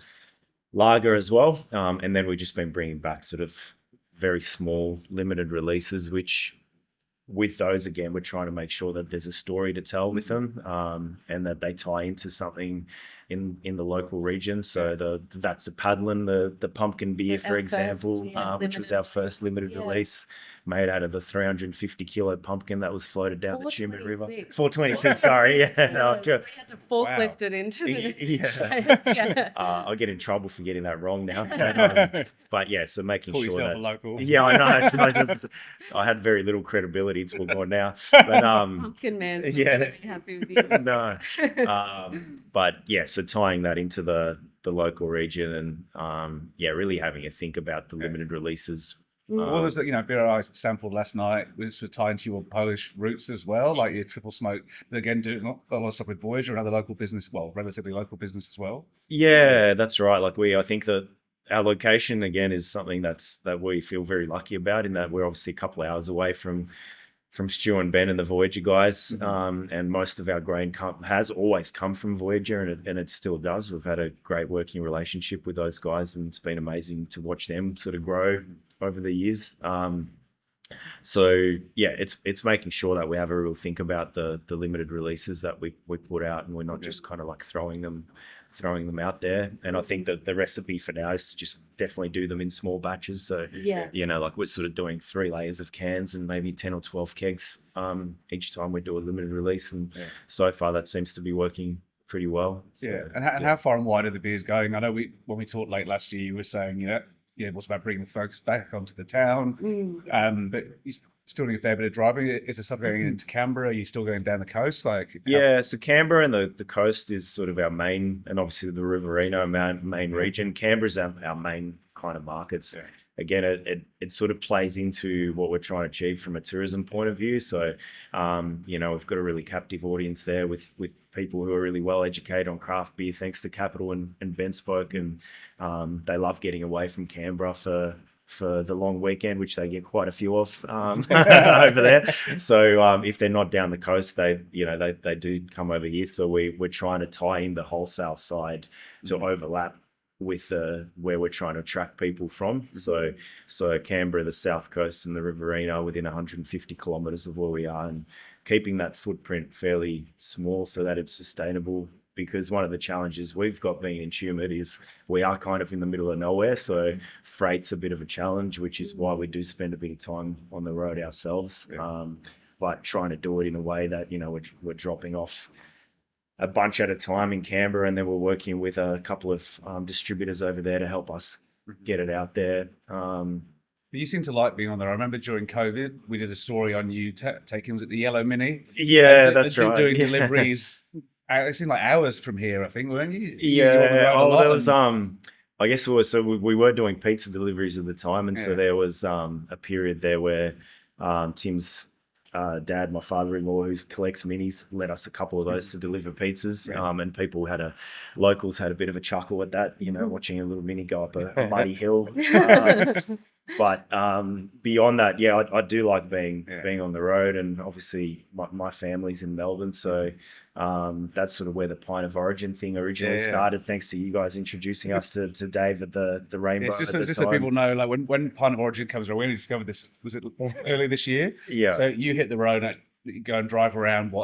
lager as well. And then we've just been bringing back sort of very small limited releases, which with those, again, we're trying to make sure that there's a story to tell with them, and that they tie into something in the local region. So that's the Padlin, the pumpkin beer, for example, which was our first limited release, made out of the 350 kilo pumpkin that was floated down the Tumut River. 426, sorry. We had to forklift it into the... I'll get in trouble for getting that wrong now. But so making Call sure yourself that... a local. Yeah, I know. I had very little credibility until more now. But, Pumpkin Man's not very happy with you. No. But so tying that into the local region and really having a think about the limited releases. Well, there's beer I sampled last night, which was tied to your Polish roots as well, like your triple smoke. But again, doing a lot of stuff with Voyager, another local business, relatively local business as well. Yeah, that's right. I think that our location again is something that we feel very lucky about, in that we're obviously a couple of hours away from Stu and Ben and the Voyager guys, and most of our grain has always come from Voyager, and it still does. We've had a great working relationship with those guys, and it's been amazing to watch them sort of grow over the years. It's making sure that we have a real think about the limited releases that we put out, and we're not just kind of like throwing them out there. And I think that the recipe for now is to just definitely do them in small batches. So we're sort of doing 3 layers of cans and maybe 10 or 12 kegs each time we do a limited release, and so far that seems to be working pretty well. So, and how far and wide are the beers going? I know when we talked late last year, you were saying it was about bringing the focus back onto the town, but you're still doing a fair bit of driving. Is there stuff going into Canberra? Are you still going down the coast? So Canberra and the coast is sort of our main, and obviously the Riverina main region. Canberra's our main kind of markets. Again, it sort of plays into what we're trying to achieve from a tourism point of view. So, we've got a really captive audience there with people who are really well educated on craft beer, thanks to Capital and BentSpoke, and they love getting away from Canberra for the long weekend, which they get quite a few of over there. So if they're not down the coast, they do come over here. So we're trying to tie in the wholesale side to overlap with where we're trying to attract people from. So Canberra, the south coast, and the Riverina within 150 kilometres of where we are, and keeping that footprint fairly small so that it's sustainable. Because one of the challenges we've got being in Tumut is we are kind of in the middle of nowhere, so freight's a bit of a challenge, which is why we do spend a bit of time on the road ourselves. But trying to do it in a way that we're dropping off a bunch at a time in Canberra, and then we're working with a couple of distributors over there to help us get it out there. But you seem to like being on there. I remember during COVID, we did a story on you taking, was it the Yellow Mini? Yeah, that's right. Doing deliveries. It seemed like hours from here, I think, weren't you? There was I guess we were doing pizza deliveries at the time, and so there was a period there where Tim's dad, my father-in-law, who collects minis, let us a couple of those to deliver pizzas, and people locals had a bit of a chuckle at that, watching a little mini go up a muddy hill. But beyond that, I do like being on the road, and obviously my family's in Melbourne, so that's sort of where the Pint of Origin thing originally started, thanks to you guys introducing us to Dave at the Rainbow. Just so people know, like when Pint of Origin comes around, we only discovered this, was it early this year? Yeah. So you hit the road, you go and drive around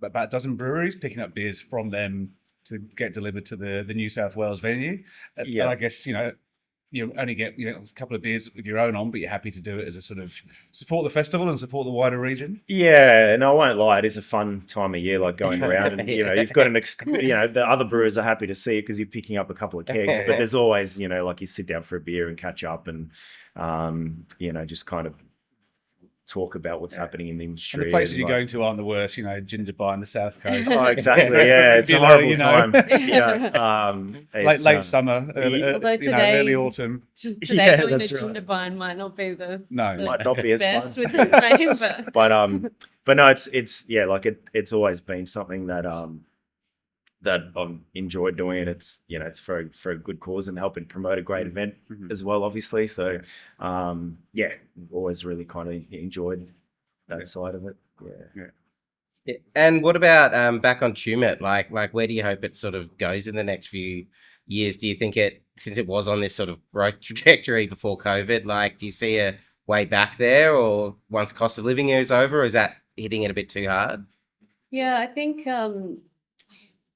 about a dozen breweries, picking up beers from them to get delivered to the New South Wales venue. And I guess, you only get a couple of beers with your own on, but you're happy to do it as a sort of support the festival and support the wider region. Yeah, and I won't lie, it is a fun time of year, like going around, and you've got the other brewers are happy to see it because you're picking up a couple of kegs, but there's always like you sit down for a beer and catch up, and just kind of talk about what's happening in the industry. And the places you're going to aren't the worst, Ginger Bar on the south coast. Oh, exactly. Yeah, it's a horrible time. Yeah, late summer, early autumn. Today doing a Jindabyne might not be the might not be as best fun. with the rain, but no, it's always been something that that I've enjoyed doing, and it's it's for a good cause and helping promote a great event as well, obviously. So always really kind of enjoyed that side of it. Yeah. And what about back on Tumut? Like where do you hope it sort of goes in the next few years? Do you think since it was on this sort of growth trajectory before COVID, like do you see a way back there, or once cost of living is over, or is that hitting it a bit too hard? Yeah, I think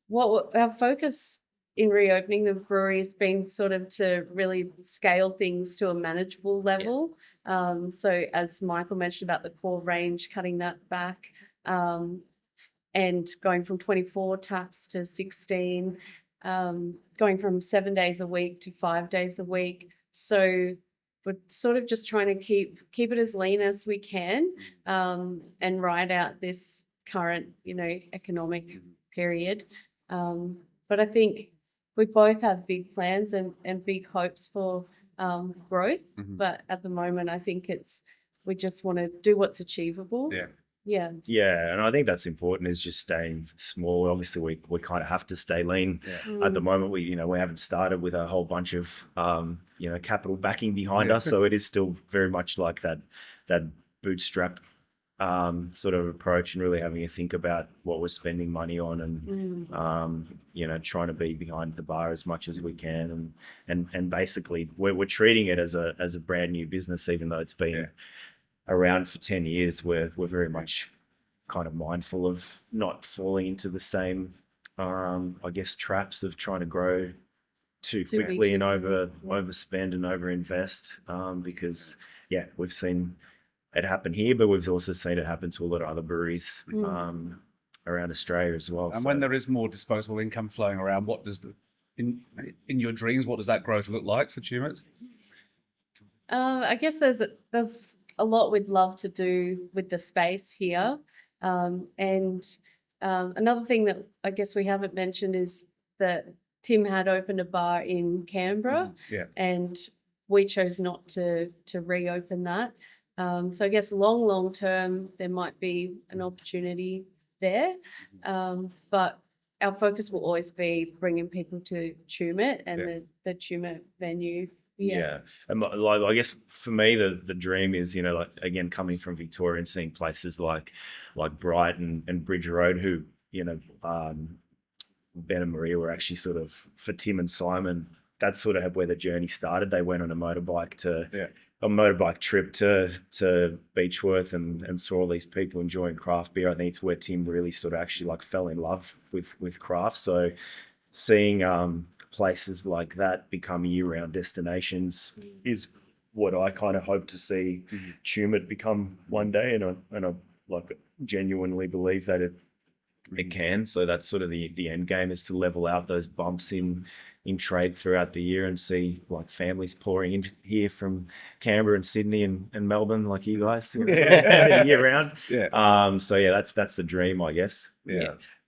what our focus in reopening the brewery has been sort of to really scale things to a manageable level. So as Michael mentioned about the core range, cutting that back, and going from 24 taps to 16, going from 7 days a week to 5 days a week. So we're sort of just trying to keep it as lean as we can, and ride out this current, economic period. But I think we both have big plans and big hopes for growth. But at the moment, I think we just want to do what's achievable. Yeah. And I think that's important, is just staying small. Obviously, we kind of have to stay lean. At the moment. We haven't started with a whole bunch of capital backing behind us, so it is still very much like that bootstrap sort of approach, and really having to think about what we're spending money on, and trying to be behind the bar as much as we can, and basically we're treating it as a brand new business, even though it's been around for 10 years. We're very much kind of mindful of not falling into the same traps of trying to grow too quickly and overspend and overinvest, because we've seen it happened here, but we've also seen it happen to a lot of other breweries around Australia as well. And when there is more disposable income flowing around, what does in your dreams, what does that growth look like for Tumut? I guess there's a lot we'd love to do with the space here, and another thing that I guess we haven't mentioned is that Tim had opened a bar in Canberra, and we chose not to reopen that. So I guess long term, there might be an opportunity there. But our focus will always be bringing people to Tumut and the Tumut venue. And I guess for me, the dream is, again, coming from Victoria and seeing places like Brighton and Bridge Road, who, Ben and Maria were actually sort of, for Tim and Simon, that's sort of where the journey started. They went on a motorbike trip to Beechworth and saw all these people enjoying craft beer. I think it's where Tim really sort of actually fell in love with craft. So seeing places like that become year-round destinations is what I kind of hope to see Tumut become one day, and I genuinely believe that it can. So that's sort of the end game, is to level out those bumps in trade throughout the year, and see families pouring in here from Canberra and Sydney and Melbourne, like you guys, year round. That's the dream, I guess.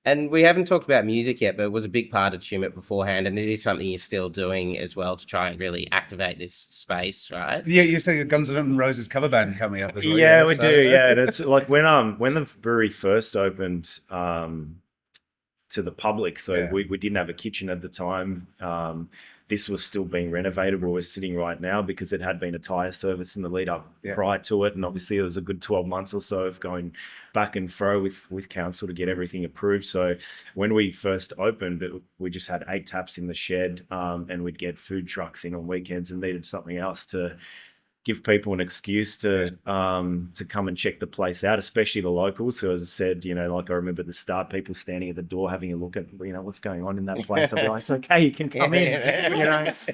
And we haven't talked about music yet, but it was a big part of Tumut beforehand, and it is something you're still doing as well to try and really activate this space, right? Yeah, you're saying a Guns N' Roses cover band coming up as well. Yeah, we do. Yeah, and it's like when the brewery first opened to the public, so we didn't have a kitchen at the time. This was still being renovated where we're sitting right now, because it had been a tyre service in the lead up prior to it. And obviously there was a good 12 months or so of going back and fro with council to get everything approved. So when we first opened, we just had 8 taps in the shed, and we'd get food trucks in on weekends, and needed something else to give people an excuse to come and check the place out, especially the locals. So as I said, like I remember at the start, people standing at the door having a look at what's going on in that place. I'd be like, it's okay, you can come in.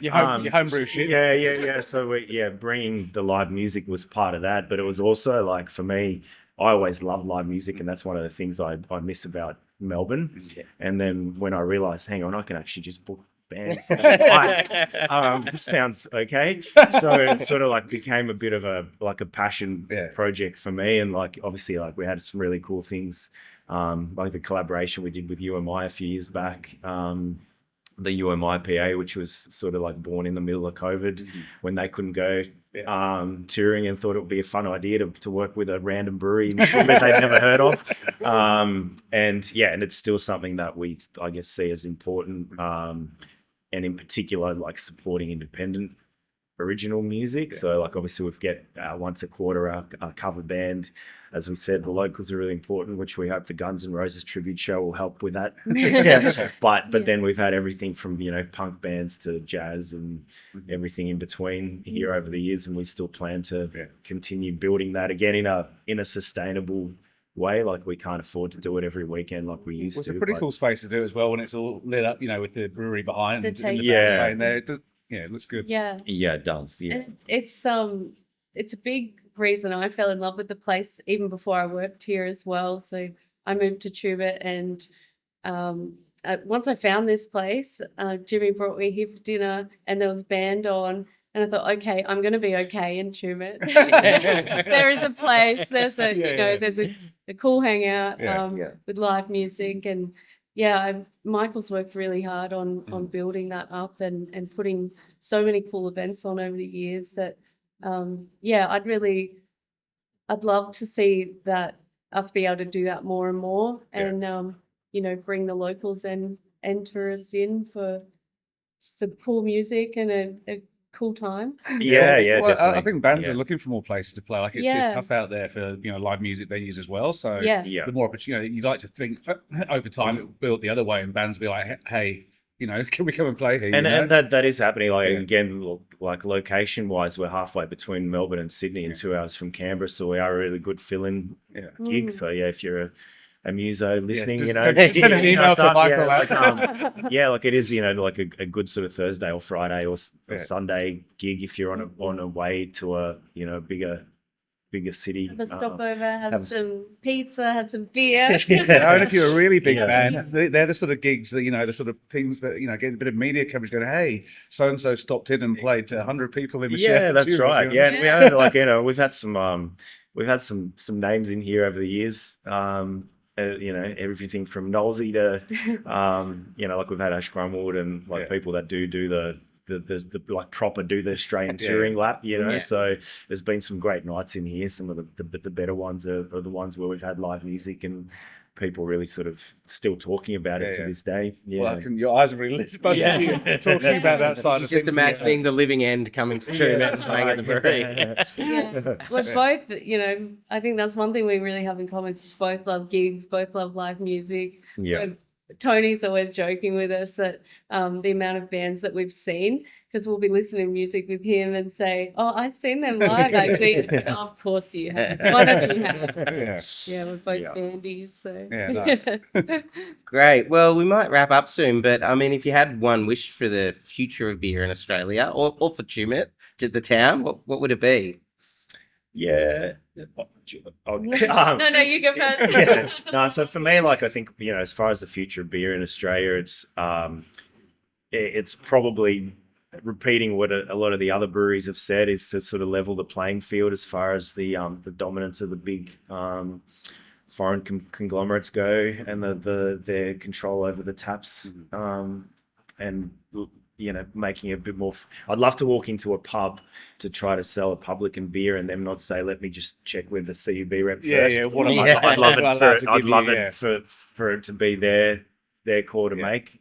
Your homebrew shit. Yeah. So bringing the live music was part of that, but it was also like, for me, I always loved live music, and that's one of the things I miss about Melbourne. Yeah. And then when I realized, hang on, I can actually just book bands. This sounds okay. So it sort of like became a bit of a passion project for me. And like, obviously, like we had some really cool things, like the collaboration we did with UMI a few years back. The UMI PA, which was sort of like born in the middle of COVID when they couldn't go touring, and thought it would be a fun idea to work with a random brewery in Schubert they'd never heard of. And it's still something that we, I guess, see as important. And in particular, like supporting independent original music. So like obviously we've get once a quarter our cover band. As we said, the locals are really important, which we hope the Guns N' Roses tribute show will help with that. But then we've had everything from punk bands to jazz and everything in between here over the years, and we still plan to continue building that again in a sustainable way. Like we can't afford to do it every weekend like we used to. It's a pretty cool space to do as well when it's all lit up, with the brewery behind. The taste. There. It looks good. Yeah, it does. Yeah, and it's a big reason I fell in love with the place even before I worked here as well. So I moved to Chubut, and once I found this place, Jimmy brought me here for dinner, and there was a band on, and I thought, okay, I'm going to be okay in Chubut. There is a place. There's there's a cool hangout with live music, and Michael's worked really hard on building that up and putting so many cool events on over the years that I'd love to see that us be able to do that more and more, and bring the locals and tourists in for some cool music and a cool time. Well, definitely. I think bands are looking for more places to play. Like it's just tough out there for live music venues as well. So the more opportunity, you'd like to think over time it will build the other way, and bands be like, hey, can we come and play here? And that is happening. Like again, like location wise, we're halfway between Melbourne and Sydney, and 2 hours from Canberra. So we are a really good fill-in gig. So if you're a muso listening, just send an email to Michael. Like it is, like a good sort of Thursday or Friday or Sunday gig if you're on a way to a bigger city. Have a stopover, have some pizza, have some beer. And if you're a really big band, they're the sort of gigs that, the sort of things that, get a bit of media coverage going, hey, so-and-so stopped in and played to 100 people in the chef. Yeah, that's right. And we had we've had some names in here over the years. Everything from Nolsey to, like we've had Ash Grumwood and people that do the like proper do the Australian touring lap, So there's been some great nights in here. Some of the better ones are the ones where we've had live music and people really sort of still talking about it to this day. Yeah. Well, your eyes are really lit about talking about that side of things. Just imagining the living end coming to Chubut and playing at the brewery. We're both, I think that's one thing we really have in common is we both love gigs, both love live music. Yeah. Tony's always joking with us that the amount of bands that we've seen, because we'll be listening to music with him and say, oh, I've seen them live actually. Oh, of course you have. One of you have. Yeah, we're both bandies. So. Yeah, nice. Great. Well, we might wrap up soon, but I mean, if you had one wish for the future of beer in Australia or for Chubut, the town, what would it be? Yeah. No, you go first. No, so for me, I think, as far as the future of beer in Australia, it's probably repeating what a lot of the other breweries have said, is to sort of level the playing field as far as the dominance of the big foreign conglomerates go, and their control over the taps, and making it a bit more. I'd love to walk into a pub to try to sell a publican beer and them not say, "Let me just check with the CUB rep first." I'd love it for it to be their call to make.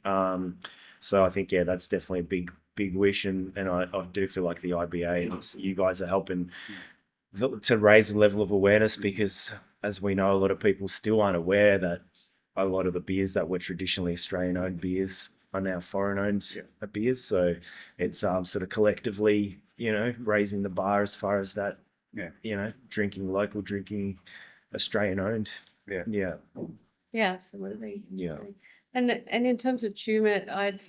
So I think that's definitely a big wish, and I do feel like the IBA and you guys are helping to raise the level of awareness, because as we know, a lot of people still aren't aware that a lot of the beers that were traditionally Australian-owned beers are now foreign-owned beers. So it's sort of collectively, raising the bar as far as that. Yeah. Drinking local, drinking Australian owned. Yeah. Yeah. Yeah, absolutely. Yeah. So- and in terms of Tumut, I'd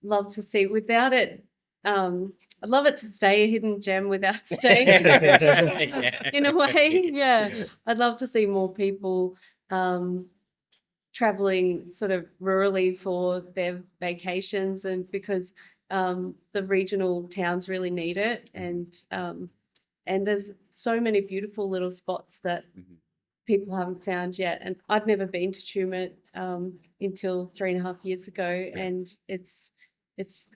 love to see without it. I'd love it to stay a hidden gem without staying in a way. Yeah, I'd love to see more people traveling sort of rurally for their vacations, and because the regional towns really need it, and there's so many beautiful little spots that people haven't found yet. And I've never been to Tumut until 3.5 years ago, and it's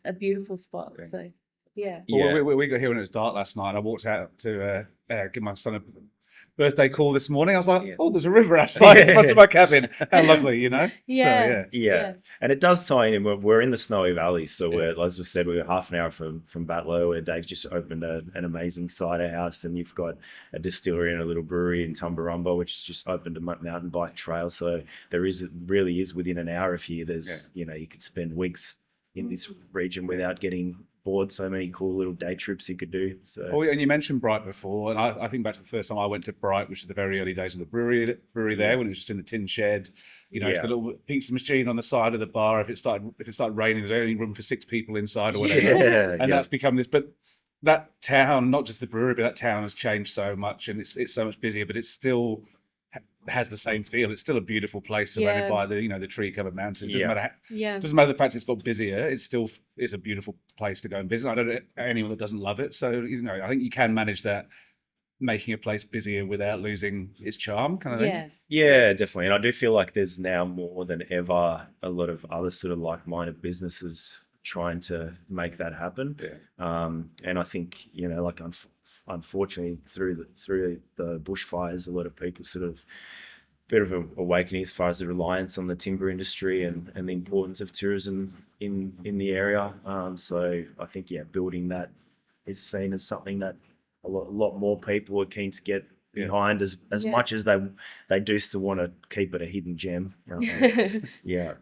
a beautiful spot. Okay. So yeah. Well, we got here when it was dark last night. I walked out to give my son a birthday call this morning. I was like, oh, there's a river outside in front of my cabin. How lovely, Yeah. So, Yeah, and it does tie in. We're in the Snowy Valley, so we're, as we said, we're half an hour from Batlow, where Dave's just opened an amazing cider house, and you've got a distillery and a little brewery in Tumbarumba, which has just opened a mountain bike trail. So really is within an hour of here. There's you could spend weeks in this region without getting bored. So many cool little day trips you could do. So and you mentioned Bright before, and I think back to the first time I went to Bright, which is the very early days of the brewery there, when it was just in the tin shed. It's the little pizza machine on the side of the bar. If it started raining, there's only room for 6 people inside or whatever. That's become this. But that town, not just the brewery, but that town has changed so much, and it's so much busier. But it's still has the same feel. It's still a beautiful place surrounded by the tree-covered mountains. It doesn't matter the fact it's got busier. It still is a beautiful place to go and visit. I don't know anyone that doesn't love it. So I think you can manage that, making a place busier without losing its charm, kind of thing. Yeah, definitely. And I do feel like there's now more than ever a lot of other sort of like-minded businesses trying to make that happen. And I think unfortunately through the bushfires, a lot of people sort of bit of an awakening as far as the reliance on the timber industry and the importance of tourism in the area. So I think building that is seen as something that a lot more people are keen to get behind, as much as they do still want to keep it a hidden gem. Yeah.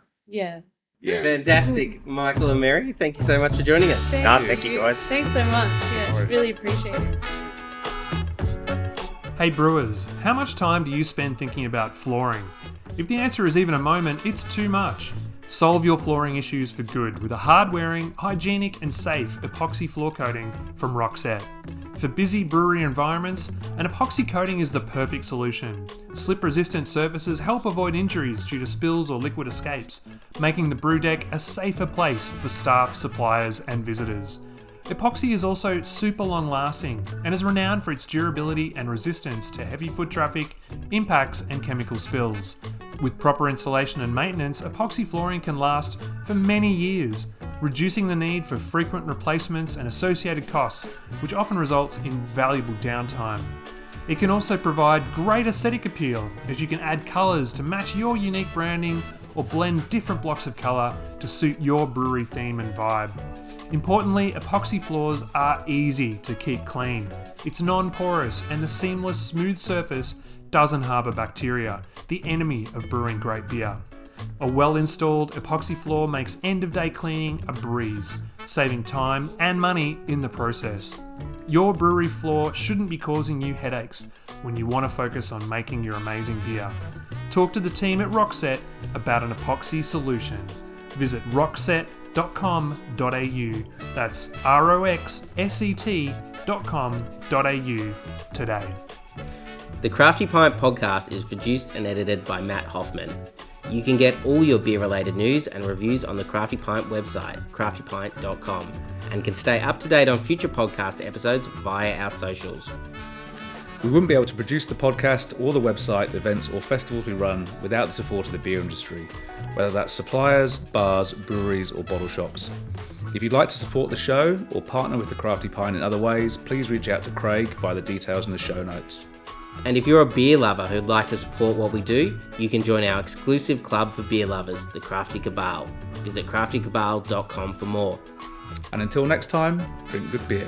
Fantastic. Michael and Mary, thank you so much for joining us. Thank you guys. Thanks so much. Yeah, really appreciate it. Hey brewers, how much time do you spend thinking about flooring? If the answer is even a moment, it's too much. Solve your flooring issues for good with a hard-wearing, hygienic and safe epoxy floor coating from Roxette. For busy brewery environments, an epoxy coating is the perfect solution. Slip-resistant surfaces help avoid injuries due to spills or liquid escapes, making the brew deck a safer place for staff, suppliers and visitors. Epoxy is also super long-lasting and is renowned for its durability and resistance to heavy foot traffic, impacts and chemical spills. With proper installation and maintenance, epoxy flooring can last for many years, reducing the need for frequent replacements and associated costs, which often results in valuable downtime. It can also provide great aesthetic appeal, as you can add colours to match your unique branding or blend different blocks of colour to suit your brewery theme and vibe. Importantly, epoxy floors are easy to keep clean. It's non-porous and the seamless, smooth surface doesn't harbour bacteria, the enemy of brewing great beer. A well-installed epoxy floor makes end-of-day cleaning a breeze, saving time and money in the process. Your brewery floor shouldn't be causing you headaches when you want to focus on making your amazing beer. Talk to the team at Roxette about an epoxy solution. Visit roxette.com.au, that's roxset.com.au today. The Crafty Pint podcast is produced and edited by Matt Hoffman. You can get all your beer-related news and reviews on the Crafty Pint website, craftypint.com, and can stay up to date on future podcast episodes via our socials. We wouldn't be able to produce the podcast or the website, events or festivals we run without the support of the beer industry, whether that's suppliers, bars, breweries or bottle shops. If you'd like to support the show or partner with the Crafty Pint in other ways, please reach out to Craig via the details in the show notes. And if you're a beer lover who'd like to support what we do, you can join our exclusive club for beer lovers, the Crafty Cabal. Visit craftykabal.com for more. And until next time, drink good beer.